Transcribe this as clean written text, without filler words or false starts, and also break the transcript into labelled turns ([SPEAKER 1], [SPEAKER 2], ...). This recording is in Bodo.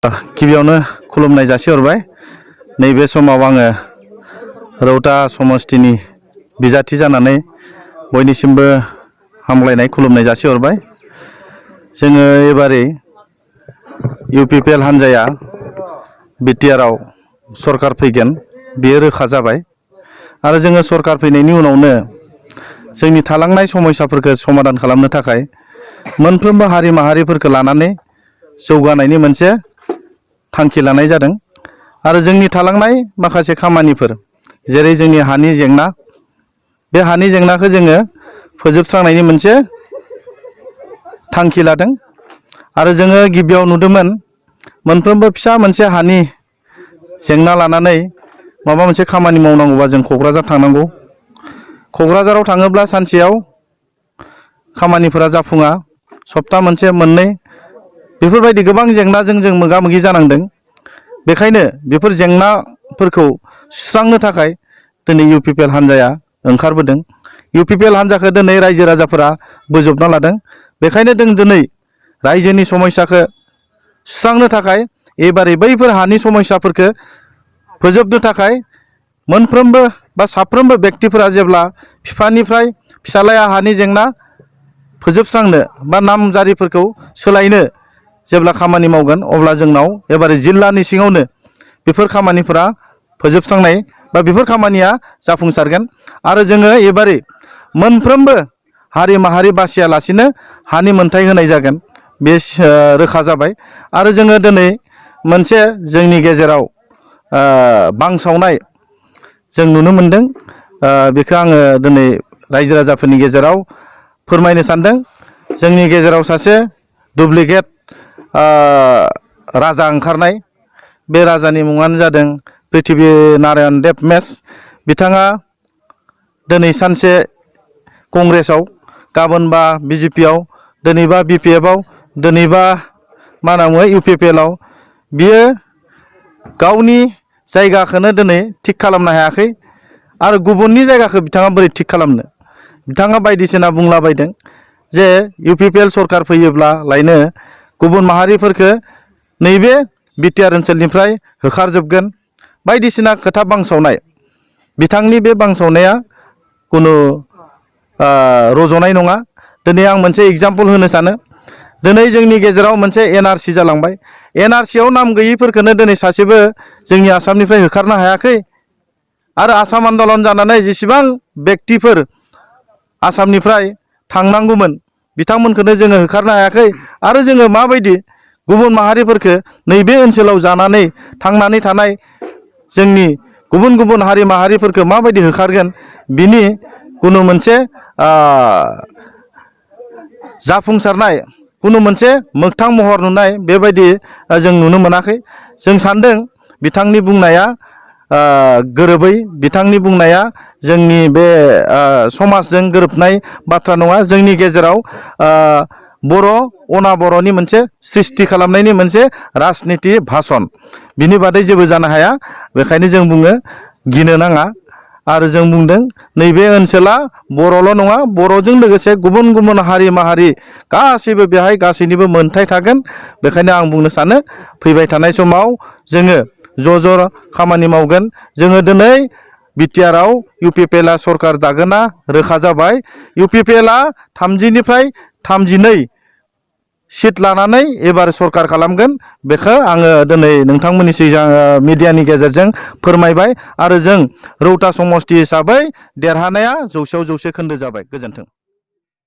[SPEAKER 1] गिबियावनो खुलुमनाय जासिहरबाय। नैबे समाव आङो रौता समस्तिनि बिजाथि जानानै बयनिसिमबो हामलायनाय खुलुमनाय जासिहरबाय। जोङो एबारै UPPL हान्जाया बिटिआरआव सरकार फैगोन बेयो रोखा जाबाय आरो जोङो सरकार फैनायनि उनावनो जोंनि थालांनाय समस्याफोरखौ समाधान खालामनो थाखाय मोनफ्रोमबो हारि माहारिफोरखौ लानानै जौगानायनि मोनसे थांखि लानाय जादों आरो जोंनि थालांनाय माखासे खामानिफोर जेरै जोंनि हानि जेंना, बे हानि जेंनाखौ जोङो फोजोबस्रांनायनि मोनसे थांखि लादों आरो जोङो गिबियाव नुदोंमोन मोनफ्रोमबो फिसा मोनसे हानि जेंना लानानै माबा मोनसे खामानि मावनांगौबा जों क'क्राझार थांनांगौ। क'क्राझाराव थाङोब्ला सानसेयाव खामानिफोरा जाफुङा, सप्ता मोनसे मोननै बेफोरबायदि गोबां जेंनाजों जों मोगा मोगि जानांदों। बेखायनो बेफोर जेंनाफोरखौ सुस्रांनो थाखाय दिनै UPPL हान्जाया ओंखारबोदों। UPPL हान्जाखौ दिनै रायजो राजाफोरा बोजबना लादों। बेखायनो जों दिनै रायजोनि समस्याखौ सुस्रांनो थाखाय एबारै बैफोर हानि समस्याफोरखौ फोजोबनो थाखाय मोनफ्रोमबो बा साफ्रोमबो बेक्तिफोरा जेब्ला बिफानिफ्राय फिसालाया हानि जेंना फोजोबस्रांनो बा नामजारिफोरखौ सोलायनो जेब्ला खामानि मावगोन अब्ला जोंनाव एबारै जिल्लानि सिङावनो बेफोर खामानिफोरा फोजोबस्रांनाय बा बेफोर खामानिया जाफुंसारगोन आरो जोङो एबारै मोनफ्रोमबो हारि माहारि बासियालासिनो हानि मोनथाय होनाय जागोन, बे रोखा जाबाय। आरो जोङो दिनै मोनसे जोंनि गेजेराव बांसावनाय जों नुनो मोनदों। बेखौ आङो दिनै रायजो राजाफोरनि गेजेराव फोरमायनो सानदों। जोंनि गेजेराव सासे डुप्लिकेट राजा ओंखारनाय, बे राजानि मुङानो जादों पृथ्वी नारायण देब मेस। बिथाङा दिनै सानसे कंग्रेसआव, गाबोनबा BJPआव, दिनैबा BPFआव, दिनैबा मा होनना बुङो UPPLआव बियो गावनि जायगाखौनो दिनै थिग खालामनो हायाखै आरो गुबुननि जायगाखौ बिथाङा बोरै थिग खालामनो। बिथाङा बायदिसिना बुंलाबायदों जे UPPL सरकार फैयोब्ला लायनो गुबुन माहारिफोरखौ नैबे बिटिआर ओनसोलनिफ्राय होखारजोबगोन, बायदिसिना खोथा बांसावनाय। बिथांनि बे बांसावनाया कुनु रज'नाय नङा। दिनै आं मोनसे एग्जाम्पल होनो सानो। दिनै जोंनि गेजेराव मोनसे NRC जालांबाय। NRCआव नाम गैयैफोरखौनो दिनै सासेबो जोंनि आसामनिफ्राय होखारनो हायाखै आरो आसाम आन्दलन जानानै जेसेबां बेक्तिफोर आसामनिफ्राय थांनांगौमोन बिथांमोनखौनो जोङो होखारनो हायाखै आरो जोङो माबायदि गुबुन माहारिफोरखौ नैबे ओनसोलाव जानानै थांनानै थानाय जोंनि गुबुन गुबुन हारि माहारिफोरखौ माबायदि होखारगोन बिनि कुनु मोनसे जाफुंसारनाय, कुनु मोनसे मोगथां महर नुनाय बेबायदि जों नुनो मोनाखै। जों सानदों बिथांनि बुंनाया गोरोबै, बिथांनि बुंनाया जोंनि बे समाजजों गोरोबनाय बाथ्रा नङा। जोंनि गेजेराव बर' अना-बर'नि मोनसे सृष्टि खालामनायनि मोनसे राजनिति भाषण, बिनि बादै जेबो जानो हाया। बेखायनो जों बुङो गिनो नाङा आरो जों बुंदों नैबे ओनसोला बर'ल' नङा, बर'जों लोगोसे गुबुन गुबुन हारि माहारि गासैबो बेहाय गासैनिबो मोनथाय थागोन। बेखायनो आं बुंनो सानो फैबाय थानाय समाव जोङो ज' खामानि मावगोन। जोङो दिनै बिटिआरआव UPPLआ सरकार दागोना रोखा जाबाय। UPPLआ 30निफ्राय 32 सिट लानानै एबार सरकार खालामगोन। बेखौ आङो दिनै नोंथांमोननि सिगाङाव मिडियानि गेजेरजों फोरमायबाय आरो जों रौता समस्ति हिसाबै देरहानाया 100% खोन्दो जाबाय। गोजोन्थों।